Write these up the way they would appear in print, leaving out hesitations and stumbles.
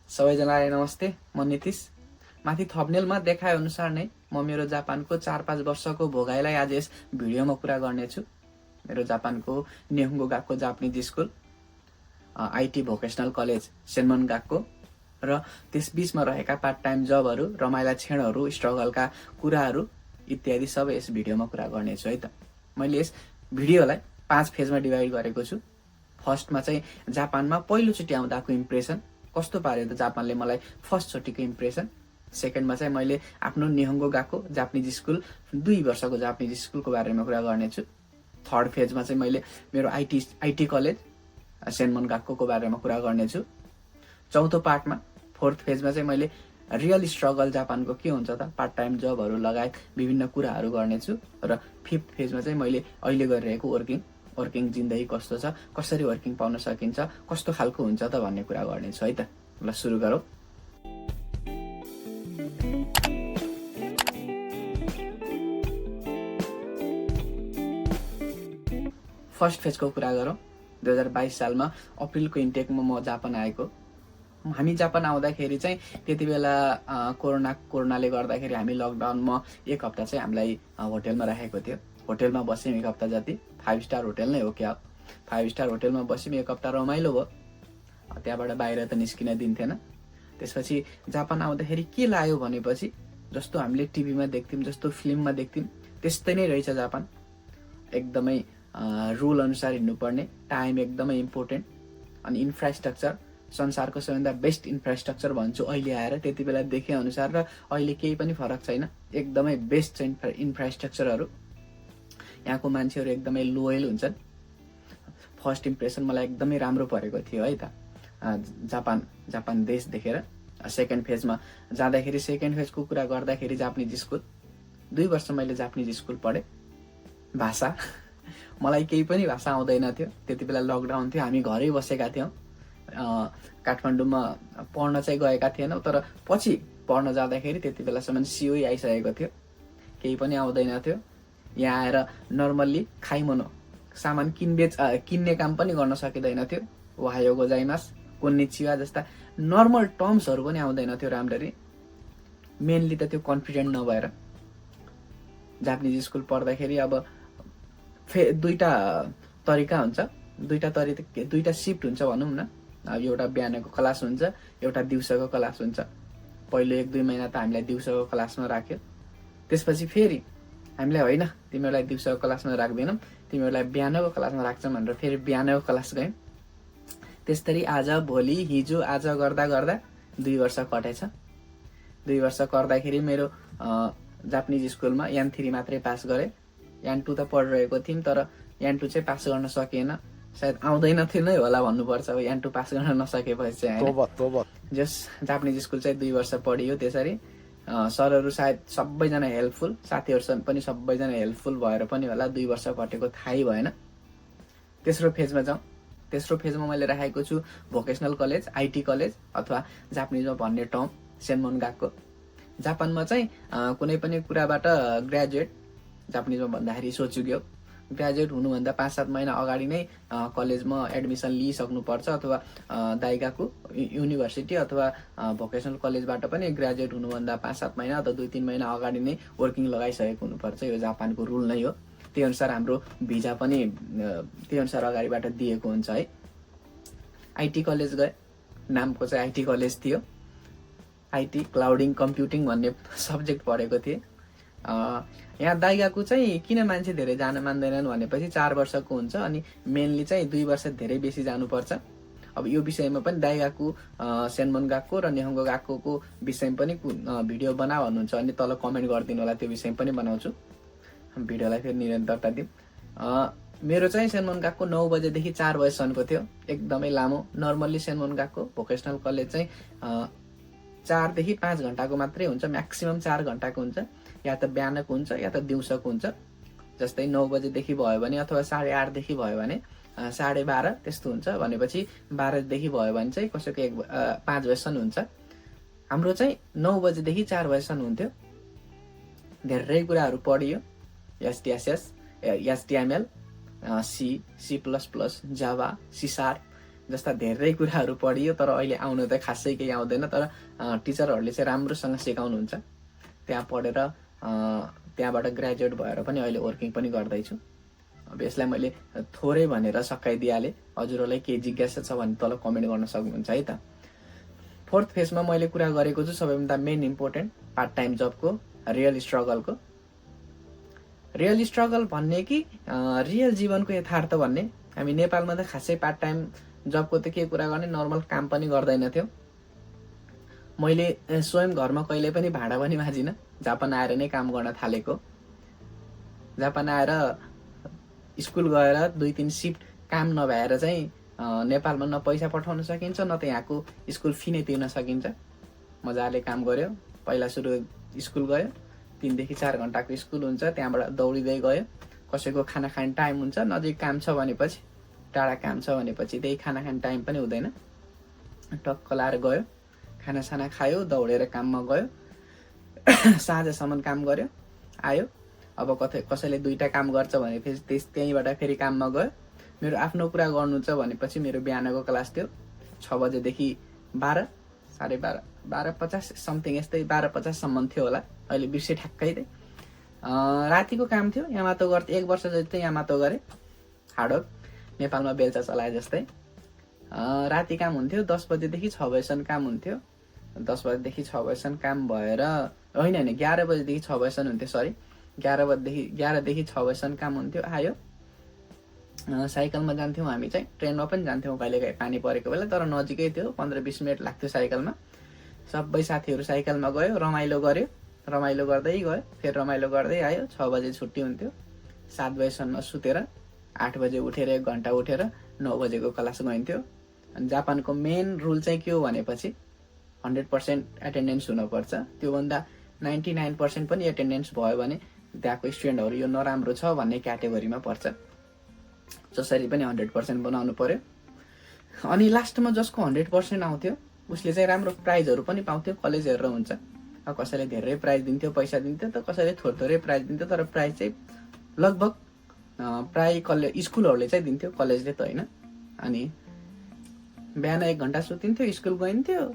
सबैजनालाई नमस्ते, म नितिश। माथि थम्बनेलमा देखाए अनुसार नै म मेरो जापानको 4-5 वर्षको भोगाइलाई आज यस भिडियोमा कुरा गर्नेछु। मेरो जापानको निहोङ्गो गाक्को Japanese school, IT vocational college सेन्मन गाक्को र त्यसबीचमा रहेका पार्ट टाइम जबहरू, रमाइला क्षणहरू, स्ट्रगलका कुराहरू इत्यादि सबै यस भिडियोमा कुरा गर्नेछु है त। मैले यस भिडियोलाई 5 फेजमा डिभाइड गरेको छु। फर्स्टमा चाहिँ जापानमा पहिलोचोटि आउँदाको इम्प्रेसन, कस्तो पार्यो त जापानले मलाई फर्स्टचोटिको इम्प्रेसन। सेकेन्डमा चाहिँ मैले आफ्नो निहोङ्गो गएको जापानिज स्कुल 2 वर्षको जापानिज स्कुलको बारेमा कुरा गर्नेछु। थर्ड फेजमा चाहिँ मैले मेरो आइटी कलेज सेन्मन गाक्को बारेमा कुरा गर्नेछु। चौथो पार्टमा फोर्थ फेजमा चाहिँ मैले रियल स्ट्रगल जापानको के हुन्छ त, पार्ट टाइम जबहरू लगायत विभिन्न कुराहरू गर्नेछु। र फिफ्थ फेजमा चाहिँ मैले अहिले गरिरहेको वर्किङ जिन्दगी कस्तो छ, कसरी वर्किङ पाउन सकिन्छ, कस्तो खालको हुन्छ त भन्ने कुरा गर्नेछु है त। ल सुरु गरौँ। फर्स्ट फेजको कुरा गरौँ। 2022 सालमा अप्रिलको इन्टेकमा म जापान आएको। हामी जापान आउँदाखेरि चाहिँ त्यति बेला कोरोनाले गर्दाखेरि हामी लकडाउनमा 1 हप्ता चाहिँ हामीलाई होटेलमा राखेको थियो। होटेलमा बस्यौँ 1 हप्ता जति। 5 स्टार होटेल नै हो क्या। 5 स्टार होटेलमा बस्यौँ 1 हप्ता, रमाइलो भयो। त्यहाँबाट बाहिर त निस्किन दिन्थेन। त्यसपछि जापान आउँदाखेरि के लाग्यो भनेपछि जस्तो हामीले टिभीमा देख्थ्यौँ, जस्तो फिल्ममा देख्थ्यौँ त्यस्तै नै रहेछ जापान। एकदमै रुल अनुसार हिँड्नुपर्ने, टाइम एकदमै इम्पोर्टेन्ट, अनि इन्फ्रास्ट्रक्चर संसारको सबैभन्दा बेस्ट इन्फ्रास्ट्रक्चर भन्छु अहिले आएर। त्यति बेला देखे अनुसार र अहिले केही पनि फरक छैन, एकदमै बेस्ट छ इन्फ्रास्ट्रक्चरहरू। यहाँको मान्छेहरू एकदमै लोयल हुन्छन्। फर्स्ट इम्प्रेसन मलाई एकदमै राम्रो परेको थियो है त जापान देश देखेर। सेकेन्ड फेजमा जाँदाखेरि, सेकेन्ड फेजको कुरा गर्दाखेरि जापानिज स्कुल 2 वर्ष मैले जापानिज स्कुल पढेँ। भाषा मलाई केही पनि भाषा आउँदैन थियो। त्यति बेला लकडाउन थियो, हामी घरै बसेका थियौँ। काठमाडौँमा पढ्न चाहिँ गएका थिएनौँ, तर पछि पढ्न जाँदाखेरि त्यति बेलासम्म सिओई आइसकेको थियो, केही पनि आउँदैन थियो। यहाँ आएर नर्मल्ली खाइमनो सामान किन्ने काम पनि गर्न सकिँदैन थियो। ओहायो गोजाइमास, कोन्निचिवा जस्ता नर्मल टर्म्सहरू पनि आउँदैन थियो राम्ररी। मेनली त त्यो कन्फिडेन्ट नभएर जापानिज स्कुल पढ्दाखेरि अब दुईटा तरिका हुन्छ, दुईटा सिफ्ट हुन्छ भनौँ न। एउटा बिहानको क्लास हुन्छ, एउटा दिउँसोको क्लास हुन्छ। पहिलो 1-2 महिना त हामीलाई दिउँसोको क्लासमा राख्यो। त्यसपछि फेरि हामीलाई होइन, तिमीहरूलाई दिउँसोको क्लासमा राख्दैनौँ, तिमीहरूलाई बिहानको क्लासमा राख्छौँ भनेर फेरि बिहानको क्लास गयौँ। त्यस्तरी आज भोलि हिजो आज गर्दा गर्दा 2 वर्ष कटेछ। 2 वर्ष गर्दाखेरि मेरो जापानिज स्कुलमा यान 3 मात्रै पास गरेँ। यान 2 त पढिरहेको थियौँ, तर यान 2 चाहिँ पास गर्न सकिएन। सायद आउँदैन थियो नै होला भन्नुपर्छ। अब यान 2 पास गर्न नसकेपछि चाहिँ जस जापानिज स्कुल चाहिँ 2 वर्ष पढियो। त्यसरी सरहरू सायद सबैजना हेल्पफुल, साथीहरू पनि सबैजना हेल्पफुल भएर पनि होला 2 वर्ष कटेको थाहै भएन। तेस्रो फेजमा जाउँ। तेस्रो फेजमा मैले राखेको छु भोकेसनल कलेज, आइटी कलेज अथवा जापानिजमा भन्ने टर्म सेन्मन गाक्को। जापानमा चाहिँ कुनै पनि कुराबाट ग्रेजुएट, जापानिजमा भन्दाखेरि सोचुग्यो, ग्रेजुएट हुनुभन्दा 5-7 महिना अगाडि नै कलेजमा एडमिसन लिइसक्नुपर्छ, अथवा दाइगाकु युनिभर्सिटी अथवा भोकेसनल कलेजबाट पनि ग्रेजुएट हुनुभन्दा 5-7 महिना अथवा 2-3 महिना अगाडि नै वर्किङ लगाइसकेको हुनुपर्छ। यो जापानको रुल नै हो। त्यही अनुसार हाम्रो भिजा पनि त्यही अनुसार अगाडिबाट दिएको हुन्छ है। आइटी कलेज गए, नामको चाहिँ आइटी कलेज थियो। आइटी क्लाउडिङ कम्प्युटिङ भन्ने सब्जेक्ट पढेको थिएँ। यहाँ दाइगाकु चाहिँ किन मान्छे धेरै जान मान्दैनन् भनेपछि 4 वर्षको हुन्छ, अनि मेनली चाहिँ 2 वर्ष धेरै बेसी जानुपर्छ। अब यो विषयमा पनि दाइगाकु सेन्मन गाक्को र निहोङ्गो गाक्को विषयमा पनि भिडियो बना भन्नुहुन्छ अनि तल कमेन्ट गरिदिनु होला, त्यो विषयमा पनि बनाउँछु। भिडियोलाई फेरि निरन्तरता दिउँ। मेरो चाहिँ सेन्मन गाक्को 9 बजेदेखि 4 बजेसम्मको थियो, एकदमै लामो। नर्मल्ली सेन्मन गाक्को भोकेसनल कलेज चाहिँ 4 देखि 5 घन्टाको मात्रै हुन्छ, म्याक्सिमम 4 घन्टाको हुन्छ। या त बिहानको हुन्छ या त दिउँसोको हुन्छ। जस्तै 9 बजेदेखि भयो भने अथवा 8:30 देखि भयो भने 12:30 त्यस्तो हुन्छ। भनेपछि 12 देखि भयो भने चाहिँ कसैको 5 बजेसम्म हुन्छ। हाम्रो चाहिँ 9 बजेदेखि 4 बजेसम्म हुन्थ्यो। धेरै कुराहरू पढियो, HTML, C++, जावा, C#, जस्ता धेरै कुराहरू पढियो, तर अहिले आउनु त खासै केही आउँदैन। तर टिचरहरूले चाहिँ राम्रोसँग सिकाउनुहुन्छ। त्यहाँ पढेर त्यहाँबाट ग्रेजुएट भएर पनि अहिले वर्किङ पनि गर्दैछु। अब यसलाई मैले थोरै भनेर सकाइदिइहालेँ। हजुरहरूलाई केही जिज्ञासा छ भने तल कमेन्ट गर्न सक्नुहुन्छ है त। फोर्थ फेजमा मैले कुरा गरेको छु सबैभन्दा मेन इम्पोर्टेन्ट पार्ट टाइम जबको रियल स्ट्रगलको। रियल स्ट्रगल भन्ने कि रियल जीवनको यथार्थ भन्ने। हामी नेपालमा त खासै पार्ट टाइम जबको त के कुरा गर्ने, नर्मल काम पनि गर्दैनथ्यो। मैले स्वयं घरमा कहिले पनि भाडा पनि माझिनँ, जापान आएर नै काम गर्न थालेको। जापान आएर स्कुल गएर 2-3 सिफ्ट काम नभएर चाहिँ नेपालमा न पैसा पठाउन सकिन्छ, न त यहाँको स्कुल फी नै तिर्न सकिन्छ। मजाले काम गर्यो। पहिला सुरु स्कुल गयो, 3 देखि 4 घन्टाको स्कुल हुन्छ, त्यहाँबाट दौडिँदै गयो। कसैको खाना खाने टाइम हुन्छ, नजिक काम छ भनेपछि, टाढा काम छ भनेपछि त्यही खाना खाने टाइम पनि हुँदैन। टक्क लाएर गयो, खानासाना खायो, दौडेर काममा गयो, साँझसम्म काम गर्यो, आयो। अब कसैले 2टा काम गर्छ भनेपछि त्यहीँबाट फेरि काममा गयो। मेरो आफ्नो कुरा गर्नु छ भनेपछि मेरो बिहानको क्लास थियो 6 बजेदेखि 12, साढे 12, 12:50 समथिङ, यस्तै 12:50सम्म थियो होला, अहिले बिर्से ठ्याक्कै थिएँ। रातिको काम थियो, यामातो गर्थेँ। 1 वर्ष जति यामातो गरेँ, हार्डवर्क, नेपालमा बेलचा चलाए जस्तै। राति काम हुन्थ्यो, 10 बजेदेखि 6 बजेसम्म काम हुन्थ्यो। 10 बजेदेखि 6 बजेसम्म काम भएर, होइन 11 बजेदेखि 6 बजेसम्म हुन्थ्यो, सरी, 11देखि 6 बजेसम्म काम हुन्थ्यो। आयो, साइकलमा जान्थ्यौँ हामी चाहिँ, ट्रेनमा पनि जान्थ्यौँ कहिलेकाहीँ पानी परेको बेला, तर नजिकै थियो, 15-20 मिनट लाग्थ्यो साइकलमा। सबै साथीहरू साइकलमा गयो, रमाइलो गर्यो, रमाइलो गर्दै गयो, फेरि रमाइलो गर्दै आयो। 6 बजे छुट्टी हुन्थ्यो, 7 बजेसम्म सुतेर 8 बजे उठेर 1 घन्टा उठेर 9 बजेको क्लास गइन्थ्यो। अनि जापानको मेन रुल चाहिँ के हो भनेपछि 100% एटेन्डेन्स हुनुपर्छ। त्योभन्दा 99% पनि एटेन्डेन्स भयो भने त्यहाँको स्टुडेन्टहरू यो नराम्रो छ भन्ने क्याटेगोरीमा पर्छ। जसरी पनि 100% बनाउनु पर्यो। अनि लास्टमा जसको 100% आउँथ्यो उसले चाहिँ राम्रो प्राइजहरू पनि पाउँथ्यो। कलेज हेरेर हुन्छ, कसैले धेरै प्राइज दिन्थ्यो, पैसा दिन्थ्यो, त कसैले थोरै प्राइज दिन्थ्यो। तर प्राइज चाहिँ लगभग स्कुलहरूले चाहिँ दिन्थ्यो, कलेजले त होइन। अनि बिहान 1 घन्टा सुतिन्थ्यो, स्कुल गइन्थ्यो,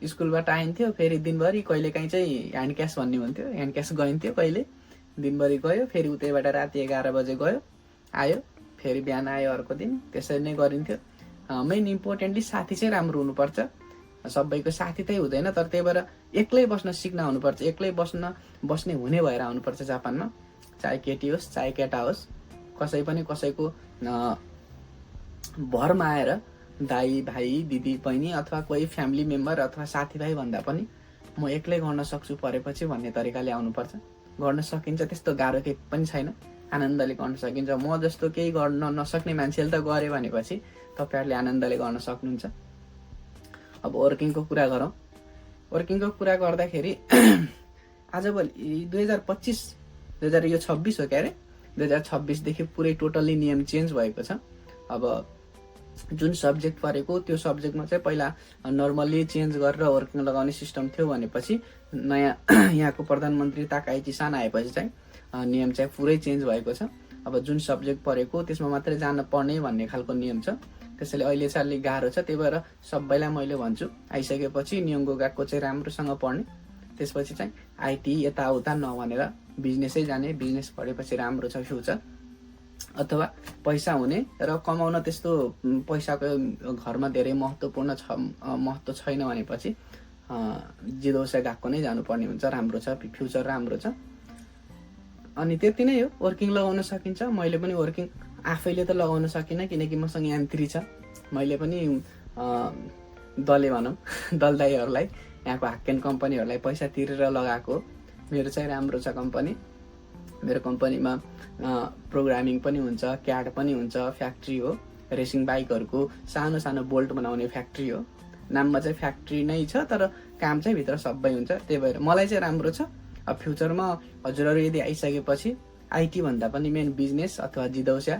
स्कुलबाट आइन्थ्यो, फेरि दिनभरि कहिलेकाहीँ चाहिँ ह्यान्ड क्यास भन्ने हुन्थ्यो, ह्यान्ड क्यास गइन्थ्यो, कहिले दिनभरि गयो, फेरि उतैबाट राति 11 बजे गयो, आयो, फेरि बिहान आयो अर्को दिन। त्यसरी नै गरिन्थ्यो। मेन इम्पोर्टेन्टली साथी चाहिँ राम्रो हुनुपर्छ। सबैको साथी चाहिँ हुँदैन, तर त्यही भएर एक्लै बस्न सिक्न आउनुपर्छ। एक्लै बस्ने हुने भएर आउनुपर्छ जापानमा। चाहे केटी होस् चाहे केटा होस्, कसै पनि कसैको भरमा आएर दाई भाइ दिदी बहिनी अथवा कोही फ्यामिली मेम्बर अथवा साथीभाइ भन्दा पनि म एक्लै गर्न सक्छु परेपछि भन्ने तरिकाले आउनुपर्छ। गर्न सकिन्छ, त्यस्तो गाह्रो केही पनि छैन, आनन्दले गर्न सकिन्छ। म जस्तो केही गर्न नसक्ने मान्छेले त गर्यो भनेपछि तपाईँहरूले आनन्दले गर्न सक्नुहुन्छ। अब वर्किङको कुरा गरौँ। वर्किङको कुरा गर्दाखेरि आजभोलि 2026 हो क्या अरे, 2026देखि पुरै टोटल्ली नियम चेन्ज भएको छ। अब जुन सब्जेक्ट परेको त्यो सब्जेक्टमा चाहिँ पहिला नर्मल्ली चेन्ज गरेर वर्किङ लगाउने सिस्टम थियो, भनेपछि नयाँ यहाँको प्रधानमन्त्री ताकाइची सान आएपछि चाहिँ नियम चाहिँ पुरै चेन्ज भएको छ। अब जुन सब्जेक्ट परेको त्यसमा मात्रै जान पर्ने भन्ने खालको नियम छ। त्यसैले अहिले चाहिँ अलिक गाह्रो छ। त्यही भएर सबैलाई मैले भन्छु, आइसकेपछि नियमको गएको चाहिँ राम्रोसँग पढ्ने, त्यसपछि चाहिँ आइटी यताउता नभनेर बिजनेसै जाने। बिजनेस पढेपछि राम्रो छ फ्युचर, अथवा पैसा हुने र कमाउन त्यस्तो पैसाको घरमा धेरै महत्त्व छैन भनेपछि जिदौसा गएको नै जानुपर्ने हुन्छ। राम्रो छ, फ्युचर राम्रो छ। अनि त्यति नै हो, वर्किङ लगाउन सकिन्छ। मैले पनि वर्किङ आफैले त लगाउन सकिनँ, किनकि मसँग यान्त्री छ। मैले पनि दलदाईहरूलाई, यहाँको हाक्केन कम्पनीहरूलाई पैसा तिरेर लगाएको। मेरो चाहिँ राम्रो छ कम्पनी। मेरो कम्पनीमा प्रोग्रामिङ पनि हुन्छ, क्याड पनि हुन्छ, फ्याक्ट्री हो, रेसिङ बाइकहरूको सानो सानो बोल्ट बनाउने फ्याक्ट्री हो। नाममा चाहिँ फ्याक्ट्री नै छ, तर काम चाहिँ भित्र सबै हुन्छ। त्यही भएर मलाई चाहिँ राम्रो छ। अब फ्युचरमा हजुरहरू यदि आइसकेपछि आइटी भन्दा पनि मेन बिजनेस अथवा जिदौसा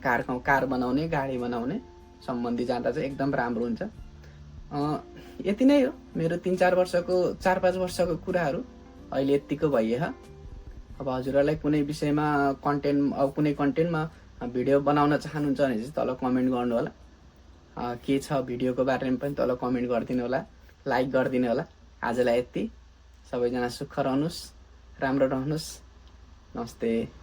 कार बनाउने, गाडी बनाउने सम्बन्धी जाँदा चाहिँ एकदम राम्रो हुन्छ। यति नै हो मेरो 4-5 वर्षको कुराहरू। अहिले यतिको भइए। अब हजुरहरूलाई कुनै विषयमा कुनै कन्टेन्टमा भिडियो बनाउन चाहनुहुन्छ भने चाहिँ तल कमेन्ट गर्नु होला। के छ भिडियोको बारेमा पनि तल कमेन्ट गरिदिनु होला, लाइक गरिदिनु होला। आजलाई यति। सबैजना सुख रहनुहोस्, राम्रो रहनुहोस्। नमस्ते।